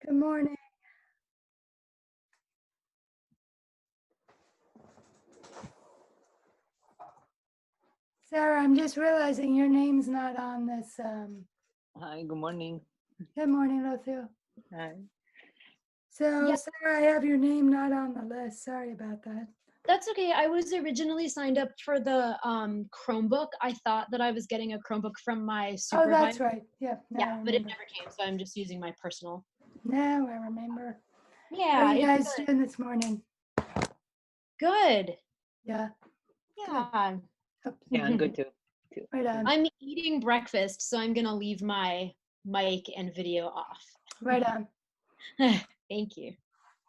Good morning. Sarah, I'm just realizing your name's not on this. Hi, good morning. Good morning, Lucio. Hi. So, Yeah. Sarah, I have your name not on the list. Sorry about that. That's okay. I was originally signed up for the Chromebook. I thought that I was getting a Chromebook from my Oh, supervisor. that's right. Yep. Now I Yeah, but it remember. never came, so I'm just using my personal. Now I remember. Yeah, How are you it's guys doing this morning? good. Yeah. Yeah. Oops. Yeah, I'm good too. Right on. I'm eating breakfast, so I'm gonna leave my mic and video off. Right on. Thank you.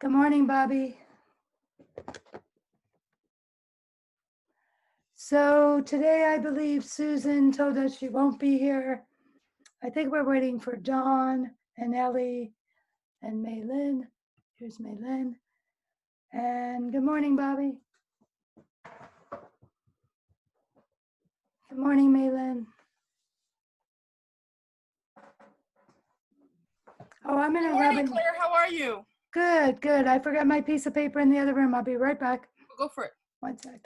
Good morning, Bobby. So today I believe Susan told us she won't be here. I think we're waiting for Dawn and Ellie and Maylin. Here's Maylin. And good morning, Bobby. Good morning, Maylin. Oh, I'm gonna Good grab morning, it. Claire. How are you? Good, good. I forgot my piece of paper in the other room. I'll be right back. Go for it. One sec.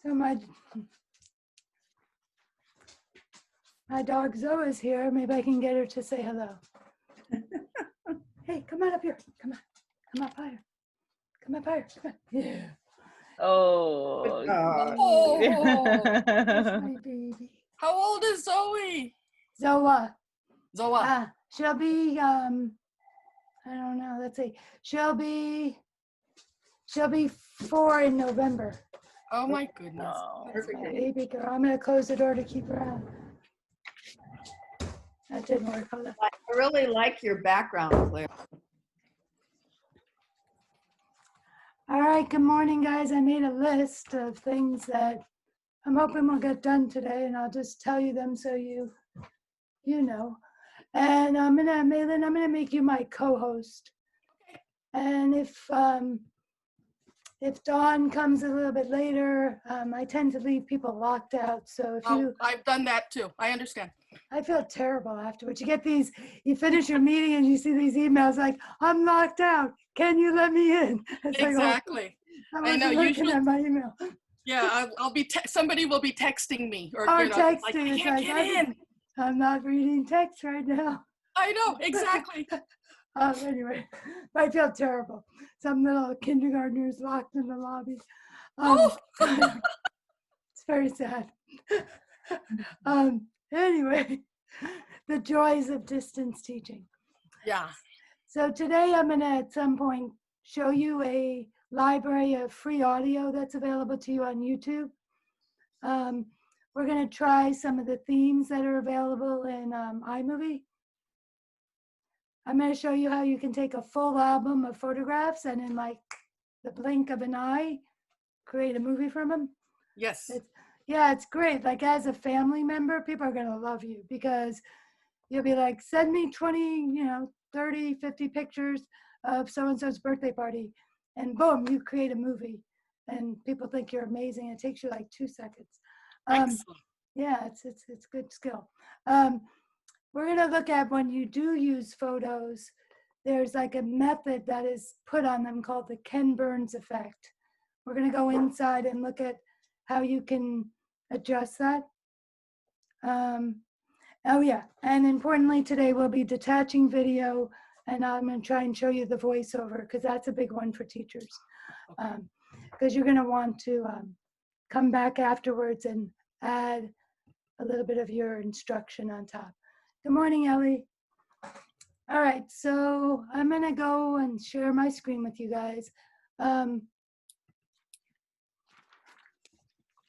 So my dog Zoe is here. Maybe I can get her to say hello. Hey, come on up here. Come on. Come up higher. Come up higher. Come on. Yeah. Oh. That's my baby. How old is Zoe? Zoa. Zoa. She'll be I don't know. Let's see. She'll be 4 in November. Oh my goodness. Oh. That's my baby girl. I'm gonna close the door to keep her out. That didn't work. Hold on. I really like your background, Claire. All right, good morning, guys. I made a list of things that I'm hoping will get done today, and I'll just tell you them so you know. And Maylin, I'm gonna make you my co-host. And if Dawn comes a little bit later, I tend to leave people locked out. So if Oh, I've done that too. I understand. I feel terrible afterwards. You get these, you finish your meeting and you see these emails like, I'm locked out. Can you let me in? It's Exactly. like, I know, looking usually- at my email. Yeah, I'll be. Somebody will be texting me, or Or you know, texting. like, I It's can't like, get in. I'm not reading text right now. I know exactly. Anyway, I feel terrible. Some little kindergartners locked in the lobby. Oh. It's very sad. Anyway, the joys of distance teaching. Yeah. So today I'm going to at some point show you a library of free audio that's available to you on YouTube. We're going to try some of the themes that are available in iMovie. I'm going to show you how you can take a full album of photographs and in like the blink of an eye, create a movie from them. Yes. It's great. Like as a family member, people are going to love you because you'll be like, send me 20, 30, 50 pictures of so-and-so's birthday party. And boom, you create a movie and people think you're amazing. It takes you like 2 seconds. Excellent. Yeah, it's good skill. We're going to look at when you do use photos, there's like a method that is put on them called the Ken Burns effect. We're going to go inside and look at how you can adjust that. Oh yeah, and importantly today we'll be detaching video and I'm going to try and show you the voiceover because that's a big one for teachers. Because you're going to want to come back afterwards and add a little bit of your instruction on top. Good morning, Ellie. All right, so I'm going to go and share my screen with you guys. And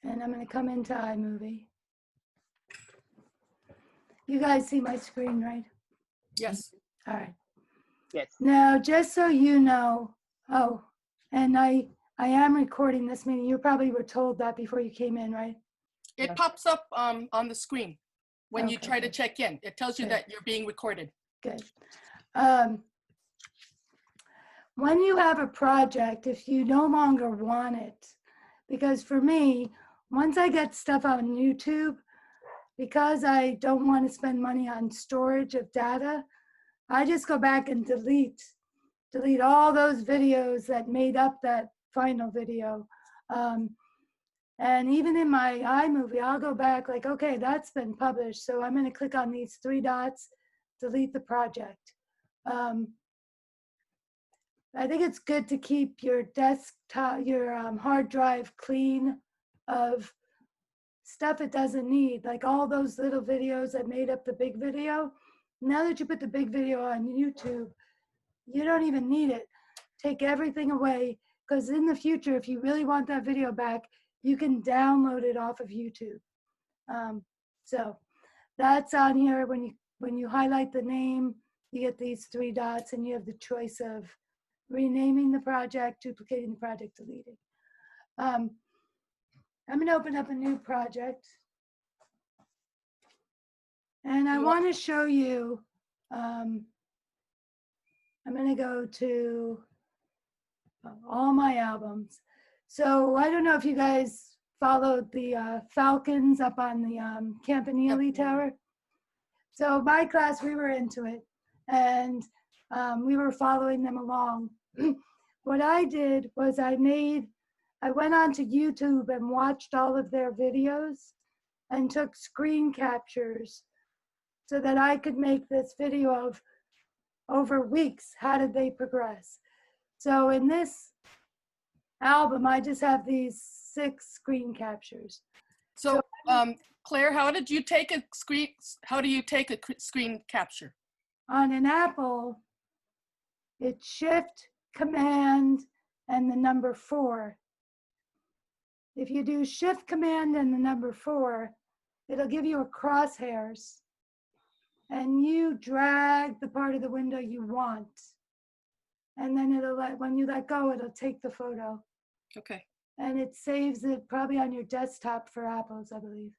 I'm going to come into iMovie. You guys see my screen, right? Yes. All right. Yes. Now, just so you know, and I I am recording this meeting. You probably were told that before you came in, right? It Yeah. pops up on the screen when you Okay, try to good. check in. It tells you Good. that you're being recorded. Good. When you have a project, if you no longer want it, because for me, once I get stuff on YouTube, because I don't want to spend money on storage of data, I just go back and delete all those videos that made up that final video. And even in my iMovie, I'll go back like, okay, that's been published. So I'm going to click on these three dots, delete the project. I think it's good to keep your desktop, your hard drive clean of stuff it doesn't need, like all those little videos that made up the big video. Now that you put the big video on YouTube, you don't even need it. Take everything away, because in the future, if you really want that video back, you can download it off of YouTube. So that's on here. When you highlight the name, you get these three dots, and you have the choice of renaming the project, duplicating the project, deleting. I'm going to open up a new project. And I want to show you, I'm going to go to all my albums. So I don't know if you guys followed the Falcons up on the Campanile Tower. So my class, we were into it, and we were following them along. What I did was I went onto YouTube and watched all of their videos and took screen captures so that I could make this video of over weeks, how did they progress? So in this album, I just have these 6 screen captures. So, Claire, how do you take a screen capture? On an Apple, it's Shift, Command, and the number 4. If you do Shift, Command, and the number 4, it'll give you a crosshairs, and you drag the part of the window you want. And then when you let go, it'll take the photo. Okay. And it saves it probably on your desktop for Apples, I believe.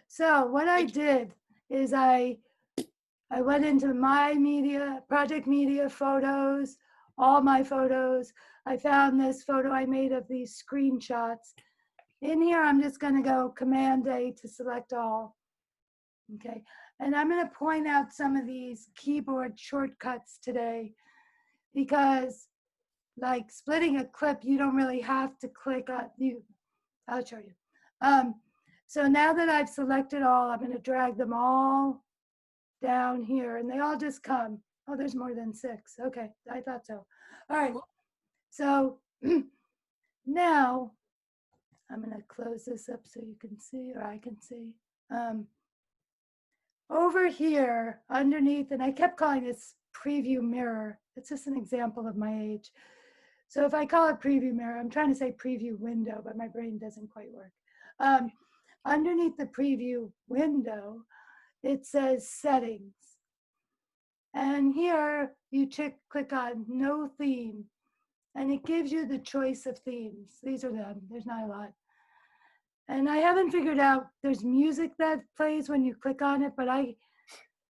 So what I did is I went into my media, project media photos, all my photos. I found this photo I made of these screenshots. In here, I'm just going to go Command A to select all. Okay. And I'm going to point out some of these keyboard shortcuts today, because like splitting a clip, you don't really have to click on I'll show you. So now that I've selected all, I'm going to drag them all down here, and they all just come. Oh, there's more than 6. Okay, I thought so. All right. So now I'm going to close this up so you can see, or I can see. Over here underneath, and I kept calling this preview mirror. It's just an example of my age. So if I call it preview mirror, I'm trying to say preview window, but my brain doesn't quite work. Underneath the preview window, it says settings. And here you click on no theme, and it gives you the choice of themes. These are them, there's not a lot. And I haven't figured out, there's music that plays when you click on it, but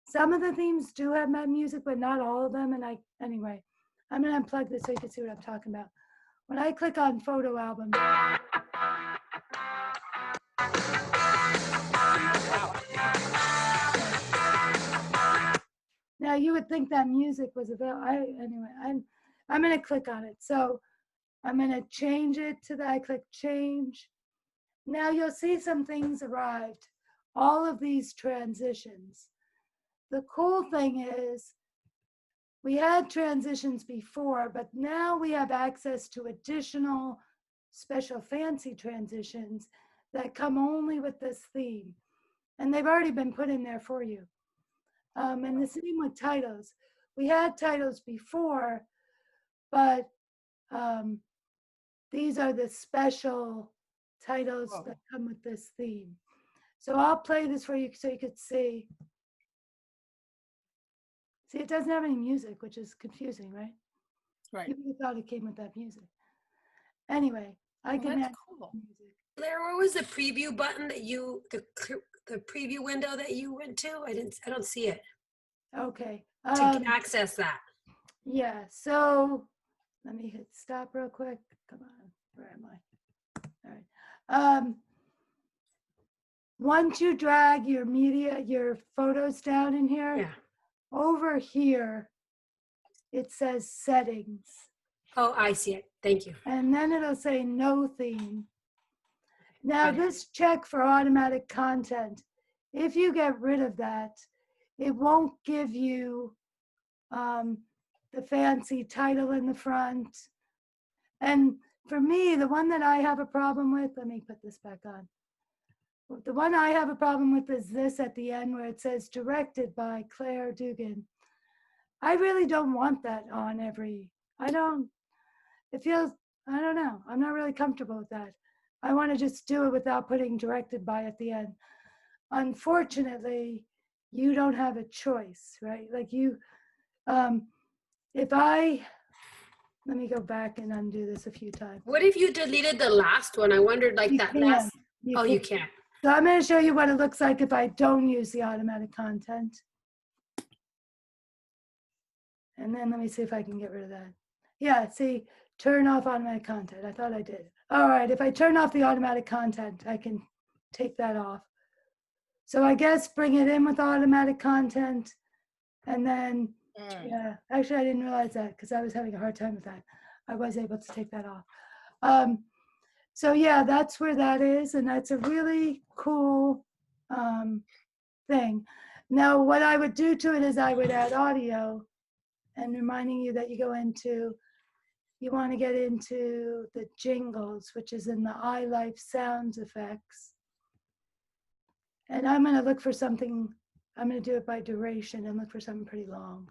some of the themes do have my music, but not all of them. And anyway, I'm gonna unplug this so you can see what I'm talking about. When I click on photo album, now you would think that music was available. Anyway, I'm gonna click on it. So I'm gonna change it to I click change. Now you'll see some things arrived. All of these transitions. The cool thing is we had transitions before, but now we have access to additional special fancy transitions that come only with this theme. And they've already been put in there for you. And the same with titles. We had titles before, but these are the special titles that come with this theme. So I'll play this for you so you could see. See, it doesn't have any music, which is confusing, right? Right. You would have thought it came with that music. Anyway, I Well, can that's add cool. music. Claire, where was the preview button that the preview window that you went to? I don't see it Okay. to access that. Yeah, so let me hit stop real quick. Come on, where am I? All right. Once you drag your media, your photos down in here, Yeah. over here, it says settings. Oh, I see it. Thank you. And then it'll say no theme. Now Okay. this check for automatic content, if you get rid of that, it won't give you the fancy title in the front. And for me, the one that I have a problem with, let me put this back on. The one I have a problem with is this at the end where it says directed by Claire Dugan. I really don't want that on it feels, I don't know, I'm not really comfortable with that. I want to just do it without putting directed by at the end. Unfortunately, you don't have a choice, right? Like let me go back and undo this a few times. What if you deleted the last one? I wondered like You that can. last. You Oh, can. you can't. So I'm going to show you what it looks like if I don't use the automatic content. And then let me see if I can get rid of that. Yeah, see, turn off automatic content. I thought I did. All right, if I turn off the automatic content, I can take that off. So I guess bring it in with automatic content. And then, yeah, actually I didn't realize that because I was having a hard time with that. I was able to take that off. So yeah, that's where that is. And that's a really cool thing. Now, what I would do to it is I would add audio and reminding you that you want to get into the jingles, which is in the iLife sounds effects. And I'm going to look for something, I'm going to do it by duration and look for something pretty long.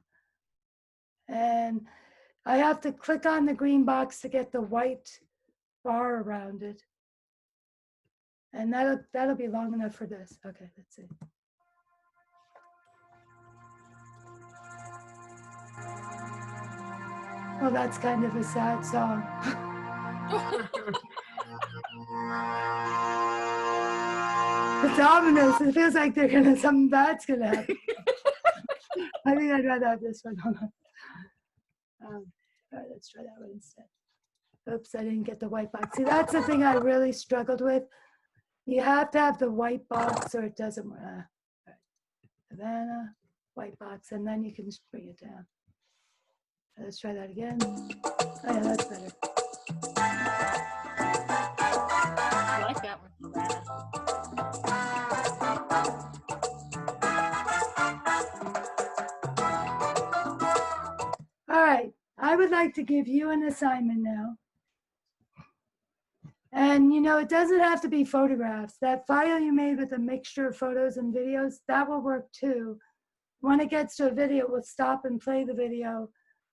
And I have to click on the green box to get the white bar around it. And that'll be long enough for this. Okay, let's see. Well, that's kind of a sad song. It's ominous. It feels like something bad's gonna happen. I think I'd rather have this one. Hold on. All right, let's try that one instead. Oops, I didn't get the white box. See, that's the thing I really struggled with. You have to have the white box or it doesn't work. Right. Havana, white box, and then you can just bring it down. Let's try that again. Oh yeah, that's better. I like that one, Savannah. All right, I would like to give you an assignment now. And it doesn't have to be photographs. That file you made with a mixture of photos and videos, that will work too. When it gets to a video, we'll stop and play the video.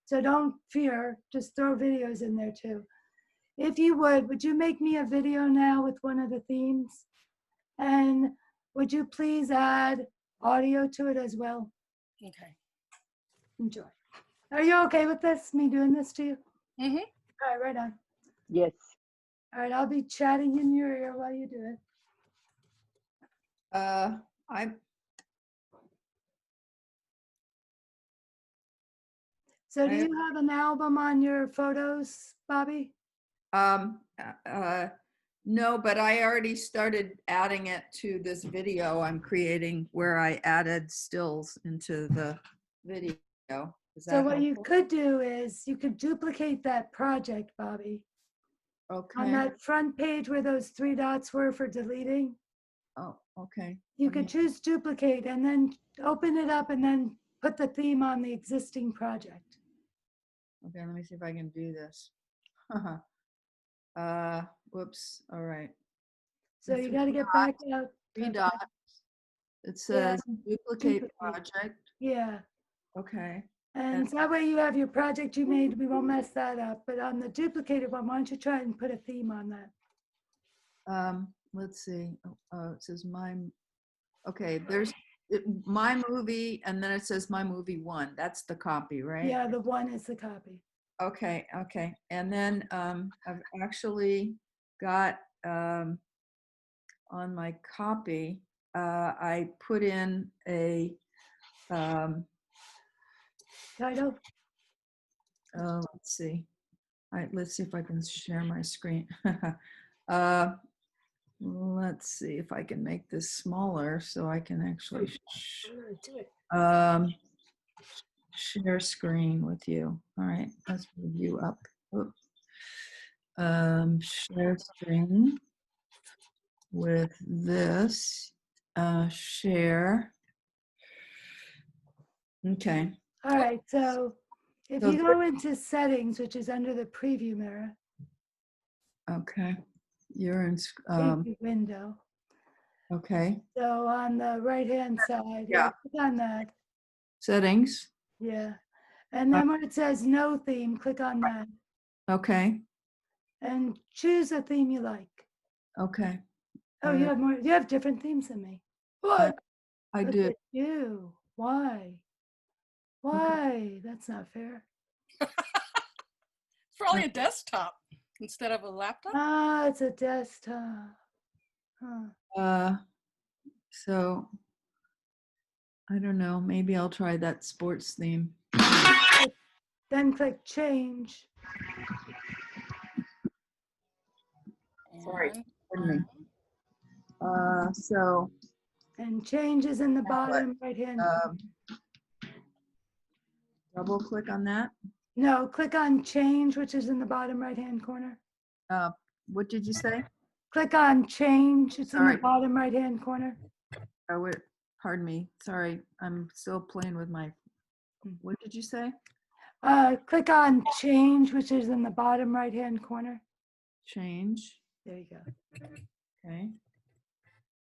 So don't fear, just throw videos in there too. If you would you make me a video now with one of the themes? And would you please add audio to it as well? Okay. Enjoy. Are you okay with this, me doing this to you? Mm-hmm. All right, right on. Yes. All right, I'll be chatting in your ear while you do it. So do you have an album on your photos, Bobby? No, but I already started adding it to this video I'm creating where I added stills into the video. Is So that what you helpful? could do is you could duplicate that project, Bobby. On Okay. that front page where those 3 dots were for deleting, Oh, okay. you Let me- could choose duplicate and then open it up and then put the theme on the existing project. Okay, let me see if I can do this. Whoops. All right. So you got to get back out. 3 Okay. dots. It Yeah, says duplicate duplicate. project. Yeah. Okay. And so that way you have your project you made, we won't mess that up. But on the duplicated one, why don't you try and put a theme on that? Let's see. It says okay, there's my movie, and then it says my movie 1. That's the copy, right? Yeah, the one is the copy. Okay, okay. And then I've actually got on my copy, I put in a, Title? let's see. Let's see if I can share my screen. Let's see if I can make this smaller so I can actually I don't know how to do it. share screen with you. All right, let's move you up. Oop. Share screen with this. Share. Okay. All right, so if So you go into settings, which is under the preview mirror, Okay. You're in. preview window. Okay. So on the right-hand side, Yeah. click on that, Settings. yeah. And then when it says no theme, click on that Okay. and choose a theme you like. Okay. Oh, you have more, you have different themes than me. What? I Look do. at you. Why? Why? That's not fair. It's probably a desktop instead of a laptop. Ah, it's a desktop. Huh. So I don't know. Maybe I'll try that sports theme. Then click change. Sorry. And Pardon me. So And change is in the bottom right hand. um, double click on that. No, click on change, which is in the bottom right hand corner. What did you say? Click on change. It's in the Sorry. bottom right hand corner. Pardon me. Sorry. I'm still playing with my. What did you say? Click on change, which is in the bottom right hand corner. Change. There you go. Okay.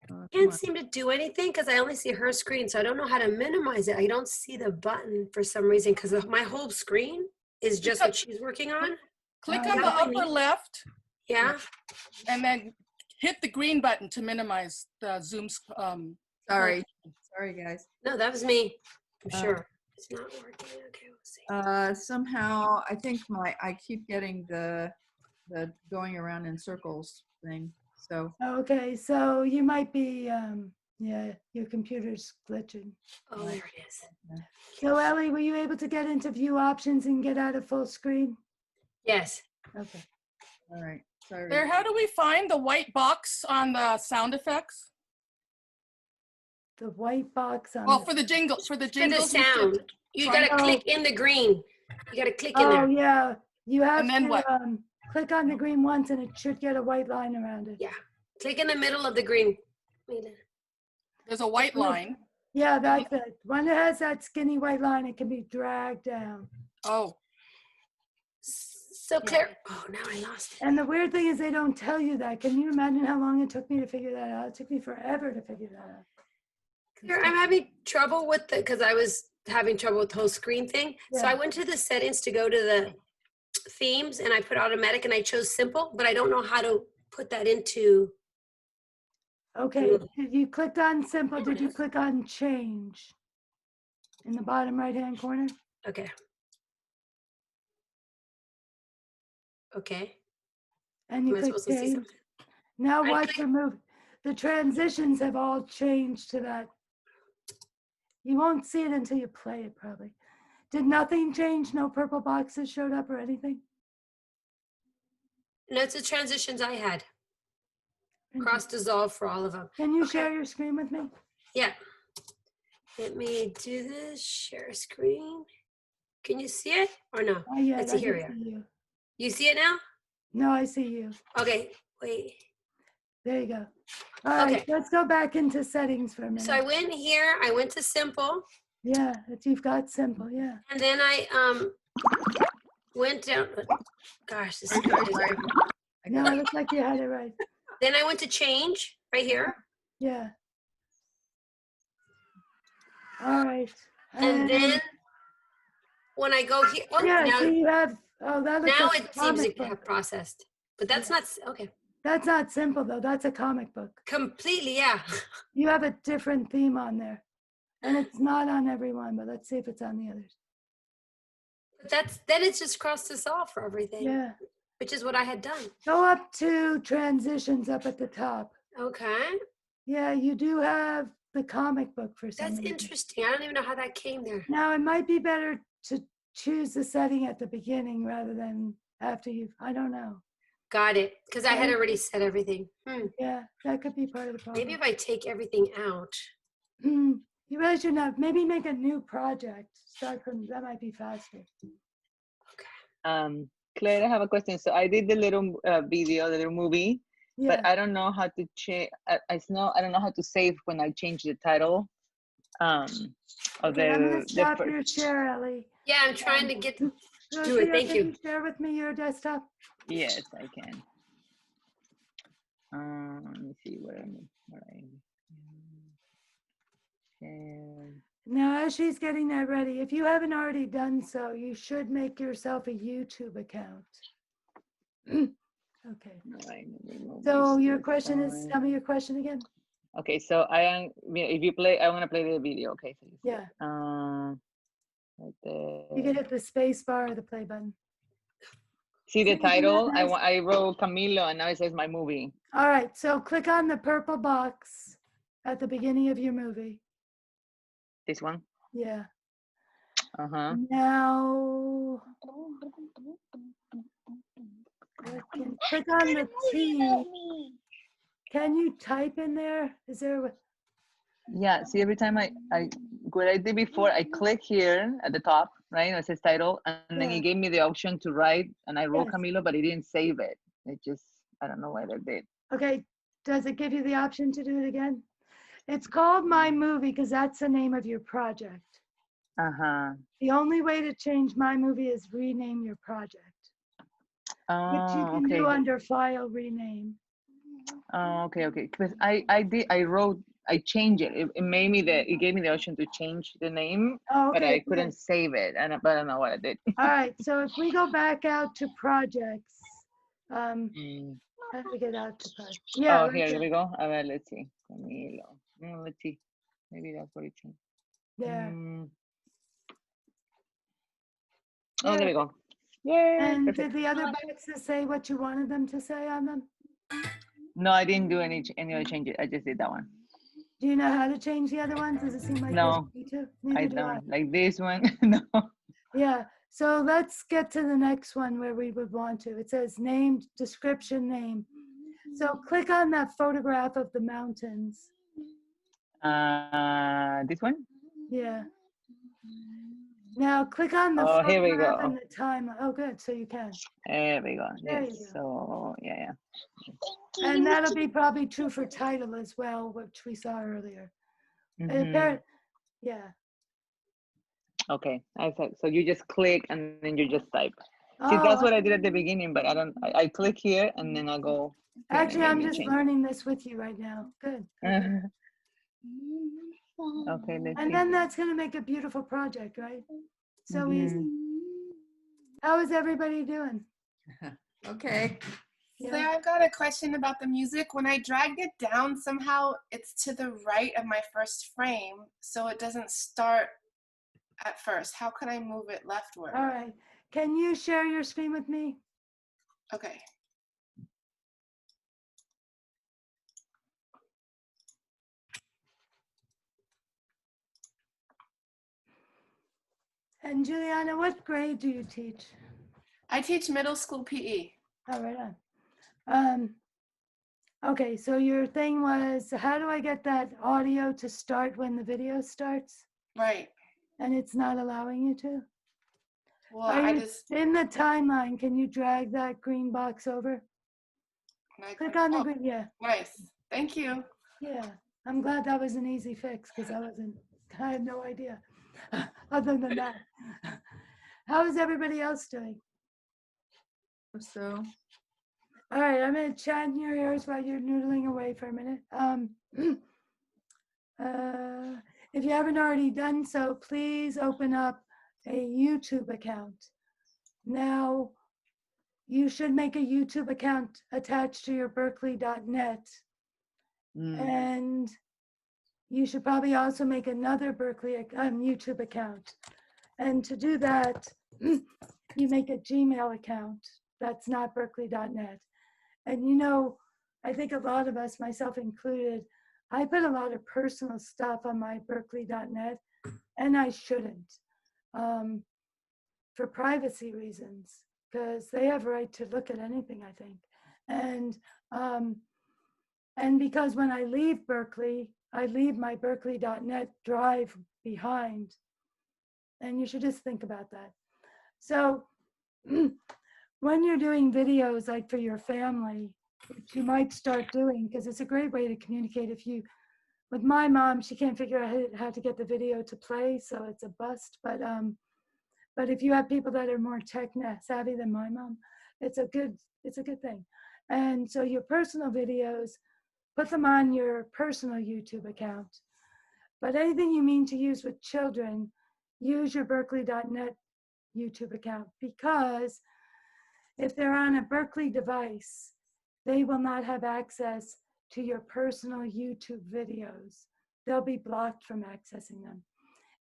Come Can't on. seem to do anything because I only see her screen, so I don't know how to minimize it. I don't see the button for some reason because my whole screen is just what she's working on. click Oh, on the yeah. upper left Yeah. and then hit the green button to minimize the Sorry. Sorry, guys. No, that was me. I'm Uh, sure. It's not working. Okay, we'll see. Somehow I think I keep getting the going around in circles thing. So Okay, so you might be, yeah, your computer's glitching. Oh, there it is. So Ellie, were you able to get into view options and get out of full screen? Yes. Okay. all right. Sorry. There, how do we find the white box on the sound effects? The white box on. Well, the- for the jingle, for the For the jingles. we sound, should- you try- gotta click in the green. You gotta click in Oh, there. yeah, you have And then to, what? click on the green once and it should get a white line around it. Yeah. Click in the middle of the green. There's a white line. Yeah, that's it. When it has that skinny white line, it can be dragged down. Oh, So Claire, oh, now I lost it. And the weird thing is they don't tell you that. Can you imagine how long it took me to figure that out? It took me forever to figure that out. Claire, I'm having trouble with the, because I was having trouble with the whole screen thing. So Yeah. I went to the settings to go to the themes and I put automatic and I chose simple, but I don't know how to put that into. Okay, you clicked on simple. There it Did you is. click on change? In the bottom right-hand corner? Okay. Okay. And you Am I click supposed to see change. something? Now I watch the move. The transitions have all changed to that. You won't see it until you play it probably. Did nothing change? No purple boxes showed up or anything? No, it's the transitions I had. Cross dissolve for all of them. Can you Okay. share your screen with me? Yeah. Let me do this, share screen. Can you see it or no? Oh, yeah, Let's I see, here can we are. see you. You see it now? No, I see you. Okay, wait. There you go. All right, Okay. let's go back into settings for a minute. So I went here, I went to simple, Yeah, you've got simple, yeah. and then I went down. Gosh, this is Sorry, crazy. sorry. I No, got it looks like you had it right. Then I went to change right here, Yeah. All right. and then when I go here, oh, Yeah, now, so you have, oh, that looks now like a it seems comic to have book. processed, but that's not okay. That's not simple though, that's a comic book. Completely, yeah. You have a different theme on there. And it's not on every one, but let's see if it's on the others. Then it's just crossed us off for everything, Yeah. which is what I had done. Go up to transitions up at the top. Okay, Yeah, you do have the comic book for some that's reason. interesting. I don't even know how that came there. Now, it might be better to choose the setting at the beginning rather than after I don't know. Got it, because I had Right. already said everything. Yeah, that could be part of the problem. Maybe if I take everything out. You really shouldn't have. Maybe make a new project. Start from, that might be faster. Claire, I have a question. So I did the little video, the little movie, Yeah. but I don't know how to change. I don't know how to save when I change the title. Of Okay, I'm gonna the stop first. your share, Ellie. Yeah, I'm trying to get. Rocio, Thank can you. you share with me your desktop? Yes, I can. Let me see where I share. Now, as she's getting that ready, if you haven't already done so, you should make yourself a YouTube account. Okay. Right, remove So this, your that's question is, fine. tell me your question again. Okay, so I am. If you play, I want to play the video. Okay, so Yeah. right there. You can hit the space bar or the play button. See the See, isn't that title? nice? I wrote Camilo, and now it says my movie. All right, so click on the purple box at the beginning of your movie. This one. Yeah. Uh-huh. Now, click on the T. Can you type in there? Is there? Yeah. See, every time I what I did before, I click here at the top, right? It says title, and then Yeah. it gave me the option to write, and I wrote Yes. Camilo, but it didn't save it. It just, I don't know why that did. Okay, does it give you the option to do it again? It's called My Movie because that's the name of your project. Uh-huh. The only way to change My Movie is rename your project, which you Oh, can okay. do under File, Rename. Oh, okay, okay. Because I changed it. It made me it gave me the option to change the name, Oh, but okay. I couldn't good. save it, but I don't know what I did. All right, so if we go back out to projects, how do we get out to projects? Yeah, Oh, right here there. we go. A ver, let's see. Camilo. Let's see. Maybe that's what it changed. There. Oh, there we There. go. Yay, And perfect. did the other boxes say what you wanted them to say on them? No, I didn't do any other changes. I just did that one. Do you know how to change the other ones? Does it seem like No, there's need to? I Neither do I. don't. Like this one, no. Yeah, so let's get to the next one where we would want to. It says name, description, name. So click on that photograph of the mountains. This one? Yeah. Now click on the Oh, here we photograph go. and the time. Oh, good. So you can. There we go. There you Yes. go. So, yeah. And that'll be probably true for title as well, which we saw earlier. Mhm. Yeah. Okay. So you just click and then you just type. See, Oh, that's what I did at the beginning, but I click here and then I'll go. here and actually, let I'm me just change. learning this with you right now. Good. Okay. Okay, let's And see. then that's going to make a beautiful project, right? So easy. Mhm. How is everybody doing? Okay. Yeah. Claire, I've got a question about the music. When I dragged it down, somehow it's to the right of my first frame, so it doesn't start at first. How can I move it leftward? All right. Can you share your screen with me? Okay. And Juliana, what grade do you teach? I teach middle school PE. Oh, right on. Okay, so your thing was, how do I get that audio to start when the video starts? Right. And it's not allowing you to? Well, Are I you just in the timeline? Can you drag that green box over? Click on the green, yeah, nice. Thank you. yeah. I'm glad that was an easy fix because I had no idea. Other than that, how is everybody else doing? So, All right, I'm gonna chat in your ears while you're noodling away for a minute. If you haven't already done so, please open up a YouTube account. Now, you should make a YouTube account attached to your berkeley.net. And you should probably also make another Berkeley YouTube account. And to do that, you make a Gmail account that's not berkeley.net. And you know, I think a lot of us, myself included, I put a lot of personal stuff on my berkeley.net, and I shouldn't, for privacy reasons, because they have a right to look at anything, I think. And because when I leave Berkeley, I leave my berkeley.net drive behind. And you should just think about that. So when you're doing videos like for your family, which you might start doing, because it's a great way to communicate. With my mom, she can't figure out how to get the video to play, so it's a bust. But if you have people that are more tech savvy than my mom, it's a good thing. And so your personal videos, put them on your personal YouTube account. But anything you mean to use with children, use your berkeley.net YouTube account, because if they're on a Berkeley device, they will not have access to your personal YouTube videos. They'll be blocked from accessing them.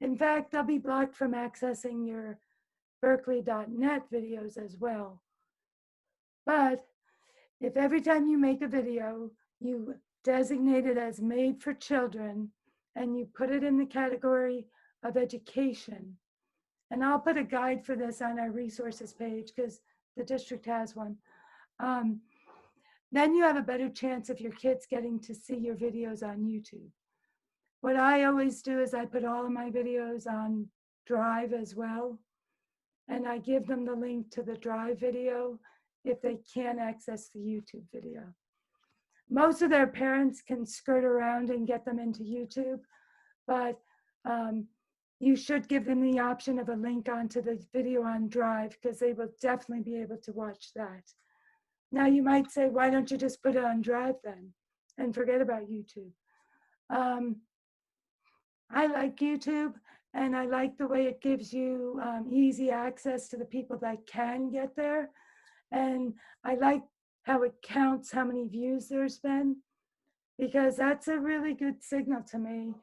In fact, they'll be blocked from accessing your berkeley.net videos as well. But if every time you make a video, you designate it as made for children and you put it in the category of education, and I'll put a guide for this on our resources page because the district has one, then you have a better chance of your kids getting to see your videos on YouTube. What I always do is I put all of my videos on Drive as well, and I give them the link to the Drive video if they can't access the YouTube video. Most of their parents can skirt around and get them into YouTube, but you should give them the option of a link onto the video on Drive, because they will definitely be able to watch that. Now you might say, why don't you just put it on Drive then and forget about YouTube? I like YouTube, and I like the way it gives you easy access to the people that can get there. And I like how it counts how many views there's been, because that's a really good signal to me.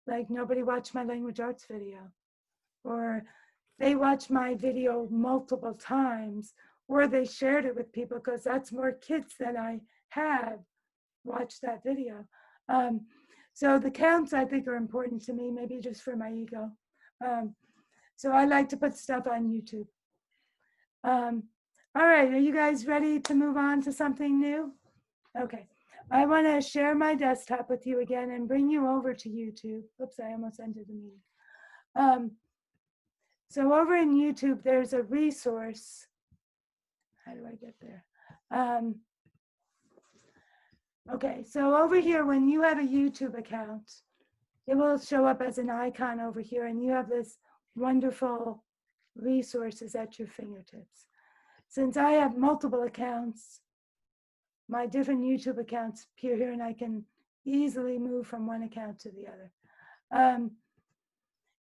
Like, nobody watched my language arts video, or they watched my video multiple times, or they shared it with people, because that's more kids than I have watched that video. So the counts, I think, are important to me, maybe just for my ego. So I like to put stuff on YouTube. All right, are you guys ready to move on to something new? Okay, I want to share my desktop with you again and bring you over to YouTube. Oops, I almost ended the meeting. So over in YouTube, there's a resource. How do I get there? Okay, so over here, when you have a YouTube account, it will show up as an icon over here, and you have this wonderful resources at your fingertips. Since I have multiple accounts, my different YouTube accounts appear here, and I can easily move from one account to the other.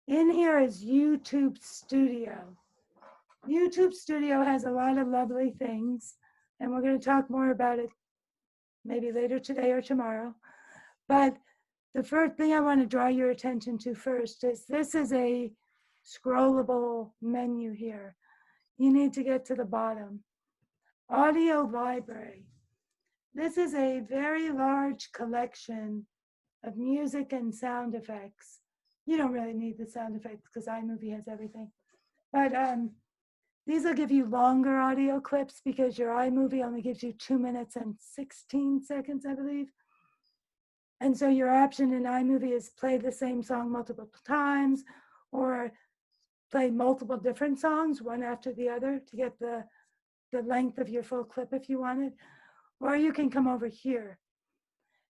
In here is YouTube Studio. YouTube Studio has a lot of lovely things, and we're going to talk more about it maybe later today or tomorrow. But the first thing I want to draw your attention to first is this is a scrollable menu here. You need to get to the bottom. Audio library. This is a very large collection of music and sound effects. You don't really need the sound effects because iMovie has everything. But these will give you longer audio clips, because your iMovie only gives you 2 minutes and 16 seconds, I believe. And so your option in iMovie is play the same song multiple times, or play multiple different songs, one after the other, to get the length of your full clip if you wanted. Or you can come over here.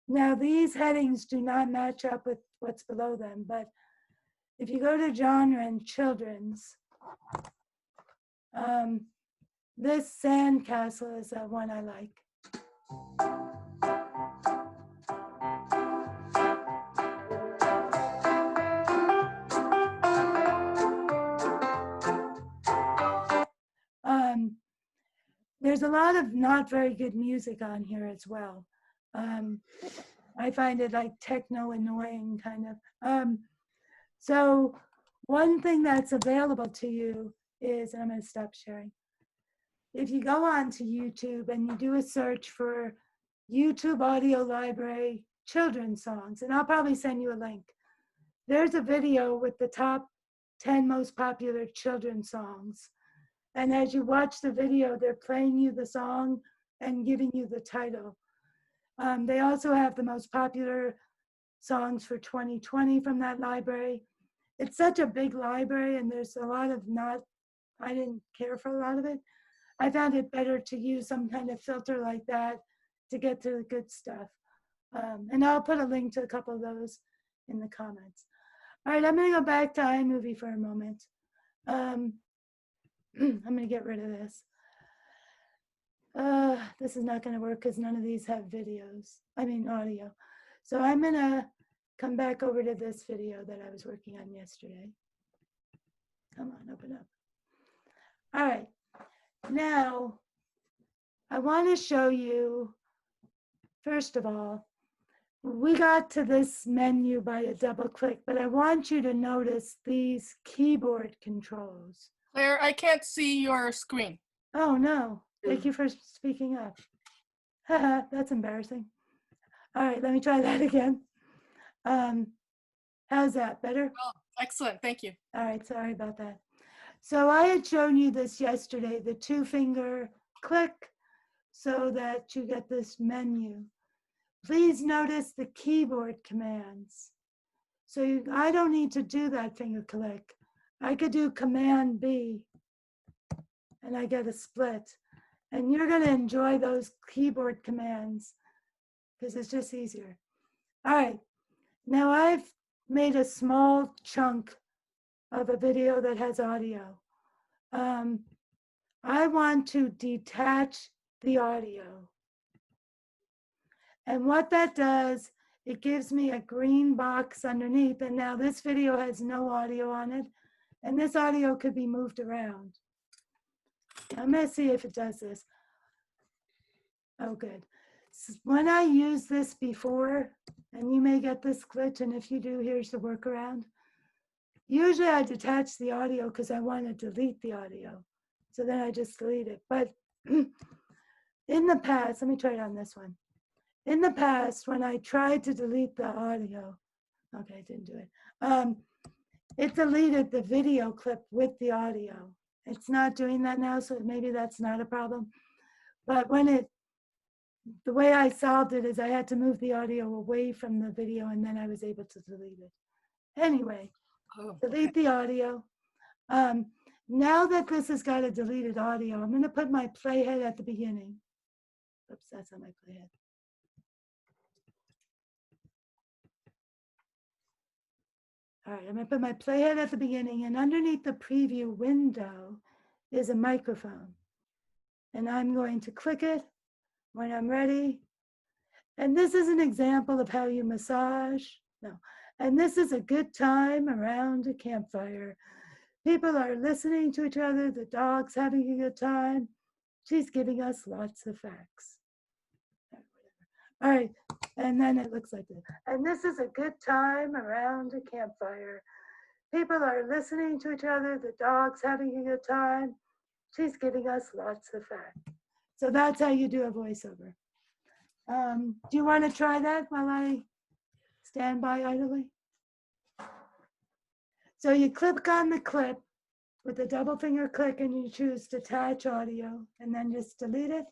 Now, these headings do not match up with what's below them, but if you go to genre and children's, this sandcastle is one I like. There's a lot of not very good music on here as well. I find it like techno annoying kind of. So one thing that's available to you is, and I'm going to stop sharing. If you go on to YouTube and you do a search for YouTube audio library children's songs, and I'll probably send you a link. There's a video with the top 10 most popular children's songs. And as you watch the video, they're playing you the song and giving you the title. They also have the most popular songs for 2020 from that library. It's such a big library, and there's a lot of I didn't care for a lot of it. I found it better to use some kind of filter like that to get to the good stuff. And I'll put a link to a couple of those in the comments. All right, I'm going to go back to iMovie for a moment. I'm going to get rid of this. This is not going to work because none of these have audio. So I'm going to come back over to this video that I was working on yesterday. Come on, open up. All right, now I want to show you, first of all, we got to this menu by a double click, but I want you to notice these keyboard controls. Claire, I can't see your screen. Oh no, thank you for speaking up. Haha, that's embarrassing. All right, let me try that again. How's that, better? Oh, excellent, thank you. All right, sorry about that. So I had shown you this yesterday, the 2-finger click, so that you get this menu. Please notice the keyboard commands. So I don't need to do that finger click. I could do Command B, and I get a split. And you're going to enjoy those keyboard commands because it's just easier. All right, now I've made a small chunk of a video that has audio. I want to detach the audio. And what that does, it gives me a green box underneath. And now this video has no audio on it. And this audio could be moved around. I'm going to see if it does this. Oh, good. When I used this before, and you may get this glitch, and if you do, here's the workaround. Usually I detach the audio because I want to delete the audio. So then I just delete it. But in the past, let me try it on this one. In the past, when I tried to delete the audio, okay, I didn't do it. It deleted the video clip with the audio. It's not doing that now, so maybe that's not a problem. But the way I solved it is I had to move the audio away from the video, and then I was able to delete it. Anyway, delete the audio. Now that this has got a deleted audio, I'm going to put my playhead at the beginning. Oops, that's not my playhead. All right, I'm going to put my playhead at the beginning, and underneath the preview window is a microphone. And I'm going to click it when I'm ready. And this is an example of how you massage. No. And this is a good time around a campfire. People are listening to each other. The dog's having a good time. She's giving us lots of facts. All right, and then it looks like this. And this is a good time around a campfire. People are listening to each other. The dog's having a good time. She's giving us lots of facts. So that's how you do a voiceover. Do you want to try that while I stand by idly? So you click on the clip with the double finger click and you choose detach audio and then just delete it.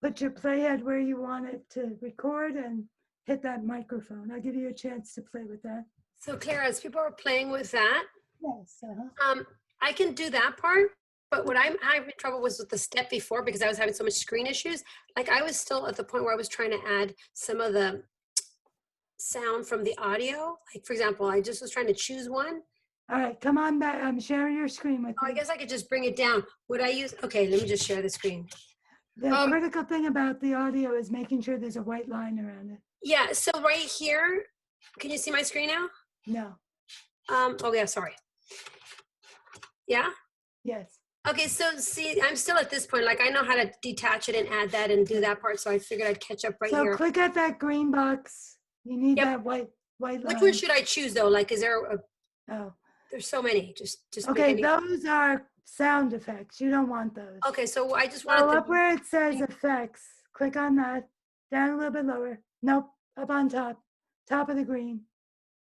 Put your playhead where you want it to record and hit that microphone. I'll give you a chance to play with that. So Claire, as people are playing with that, Yes. I can do that part, but what I'm having trouble was with the step before because I was having so much screen issues. Like I was still at the point where I was trying to add some of the sound from the audio. Like for example, I just was trying to choose one. All right, come on back. I'm sharing your screen with Oh, you. I guess I could just bring it down. Would I use, okay, let me just share the screen. The critical thing about the audio is making sure there's a white line around it. Yeah, so right here, can you see my screen now? No. Oh yeah, sorry. Yeah? Yes. Okay, so see, I'm still at this point, like I know how to detach it and add that and do that part, so I figured I'd catch up right So here. click at that green box. You need Yep. that white line. Which one should I choose though? Like, is there a, Oh, There's so many. Just make Okay, any. those are sound effects. You don't want those. Okay, so I just So wanted up to. where it says effects, click on that. Down a little bit lower. Nope, up on top. Top of the green.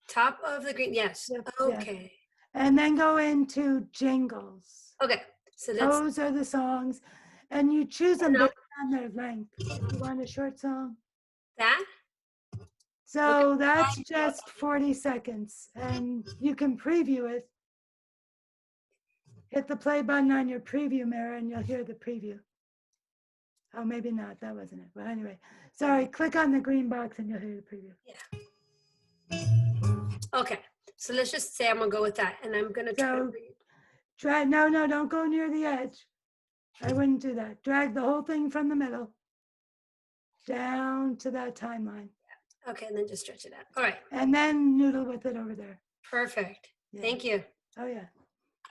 Top of the green. Yes. Yep, yeah. Okay. And then go into jingles. Okay. So that's Those are the songs. And you choose them And based on their length. If you want a short song. that. So that's just 40 seconds. And you can preview it. Hit the play button on your preview mirror and you'll hear the preview. Oh, maybe not. That wasn't it. But anyway, sorry. Click on the green box and you'll hear the preview. Okay. So let's just say I'm gonna go with that, and I'm gonna try. So try. No, don't go near the edge. I wouldn't do that. Drag the whole thing from the middle down to that timeline. Okay, and then just stretch it out. All right. And then noodle with it over there. Perfect. Yeah. Thank you. Oh, yeah.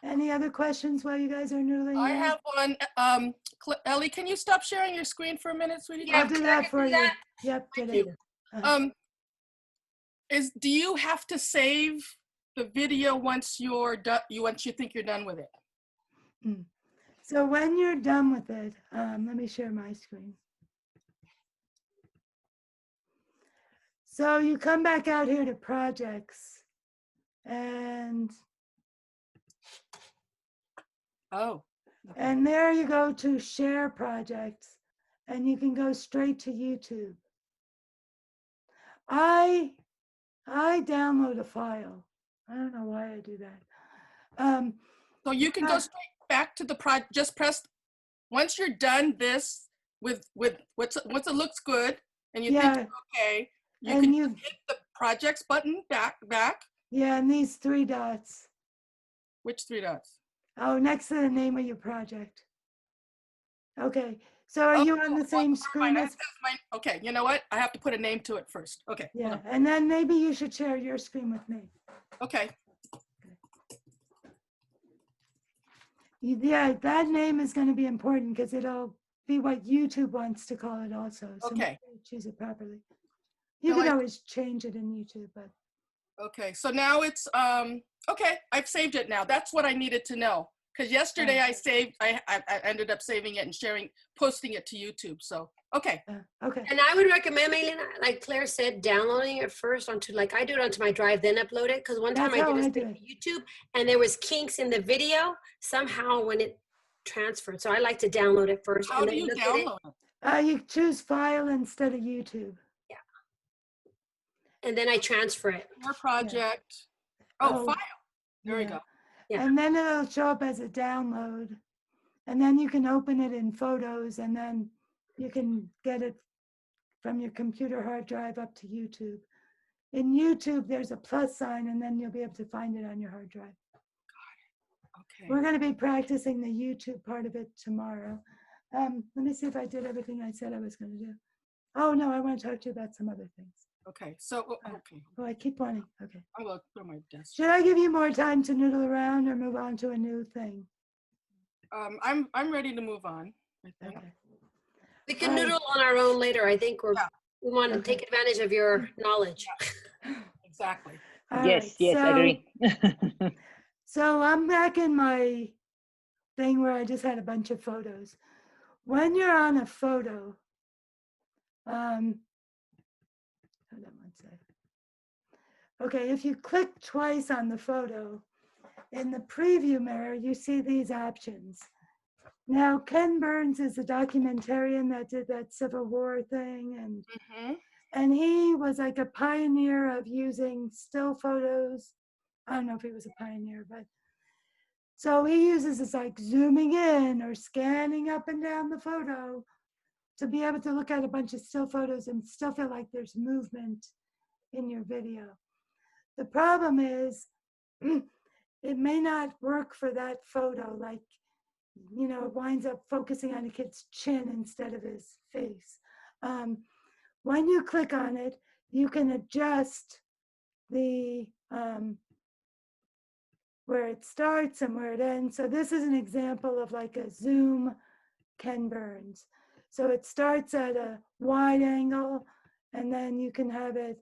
Any other questions while you guys are noodling? I around? have one. Ellie, can you stop sharing your screen for a minute, sweetie? Yeah, I'll do can I that do for you. that? Yep, Thank get you. it. Uh-huh. Do you have to save the video once you're done? Once you think you're done with it? So when you're done with it, let me share my screen. So you come back out here to projects and Oh. there you go to share projects and you can go straight to YouTube. I download a file. I don't know why I do that. So you can go straight back to the project. Just press once you're done this with once it looks good and you think Yeah, it's okay, you and can you just hit the projects button back. yeah, and these 3 dots. Which 3 dots? Oh, next to the name of your project. Okay, so are you on the same screen as? Okay, you know what? I have to put a name to it first. Okay. hold Yeah, on. and then maybe you should share your screen with me. Okay. Yeah, that name is going to be important because it'll be what YouTube wants to call it also. So make Okay. sure you choose it properly. You No, can I- always change it in YouTube, but Okay. So now it's okay. I've saved it now. That's what I needed to know. Because yesterday I ended up saving it and posting it to YouTube. So okay. okay. And I would recommend, Maylena, like Claire said, downloading it first onto, like I do it onto my drive, then upload it. Because one time That's I how did I a do thing to YouTube, and there was kinks in the video somehow when it transferred. So I like to download it first. How and do then you look at it. download it? You choose file instead of YouTube. And then I transfer it. Your project. Oh, Oh, file. There we yeah. go. Yeah. And then it'll show up as a download. And then you can open it in Photos and then you can get it from your computer hard drive up to YouTube. In YouTube, there's a plus sign and then you'll be able to find it on your hard drive. Okay. We're going to be practicing the YouTube part of it tomorrow. Let me see if I did everything I said I was going to do. Oh, no, I want to talk to you about some other things. Okay. So okay. Oh, I keep wanting. Okay. I'm gonna put my desk. Should I give you more time to noodle around or move on to a new thing? I'm ready to move on. I think. Okay. We can All right. noodle on our own later. I think we want to Okay. take advantage of your knowledge. Exactly. All Yes, right, yes, so, agree. So I'm back in my thing where I just had a bunch of photos. When you're on a photo, hold on one sec. Okay, if you click twice on the photo, in the preview mirror, you see these options. Now, Ken Burns is a documentarian that did that Civil War thing, and he was like a pioneer of using still photos. I don't know if he was a pioneer, but so he uses this like zooming in or scanning up and down the photo to be able to look at a bunch of still photos and still feel like there's movement in your video. The problem is it may not work for that photo. Like, you know, it winds up focusing on a kid's chin instead of his face. When you click on it, you can adjust the where it starts and where it ends. So this is an example of like a zoom Ken Burns. So it starts at a wide angle and then you can have it,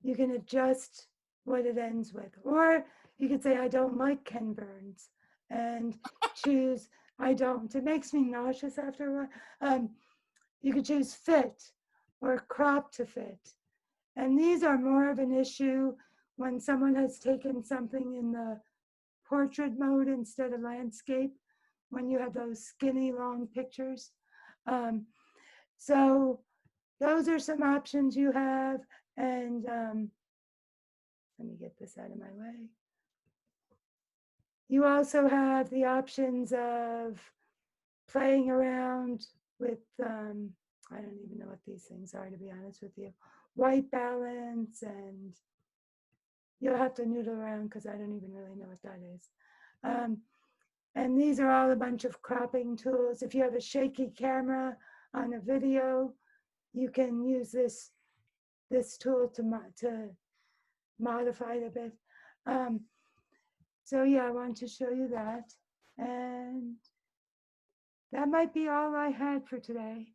you can adjust what it ends with. Or you could say, I don't like Ken Burns, and choose, I don't. It makes me nauseous after a while. You could choose fit or crop to fit. And these are more of an issue when someone has taken something in the portrait mode instead of landscape, when you have those skinny long pictures. So those are some options you have. And let me get this out of my way. You also have the options of playing around with, I don't even know what these things are, to be honest with you. White balance, and you'll have to noodle around because I don't even really know what that is. And these are all a bunch of cropping tools. If you have a shaky camera on a video, you can use this tool to modify it a bit. So yeah, I want to show you that. And that might be all I had for today.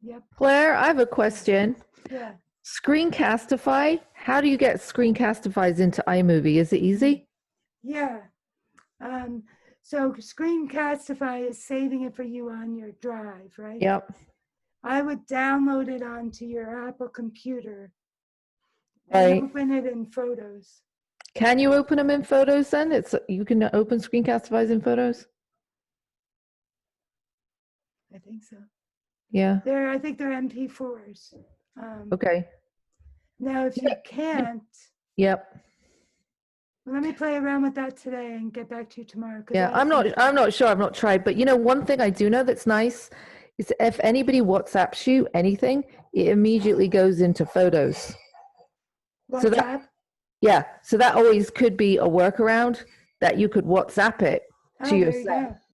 Yep, Claire, I have a question. yeah. Screencastify, how do you get Screencastifys into iMovie? Is it easy? Yeah. So Screencastify is saving it for you on your drive, right? Yep. I would download it onto your Apple computer and Right. open it in Photos. Can you open them in Photos then? You can open Screencastifys in Photos? I think so. Yeah. I think they're MP4s. Okay. Now, if you can't, Yep. well, let me play around with that today and get back to you tomorrow. Yeah. I'm not sure. I've not tried, but one thing I do know that's nice is if anybody WhatsApps you anything, it immediately goes into Photos. So WhatsApp. Yeah, so that always could be a workaround that you could WhatsApp it Oh, to there you yourself. go.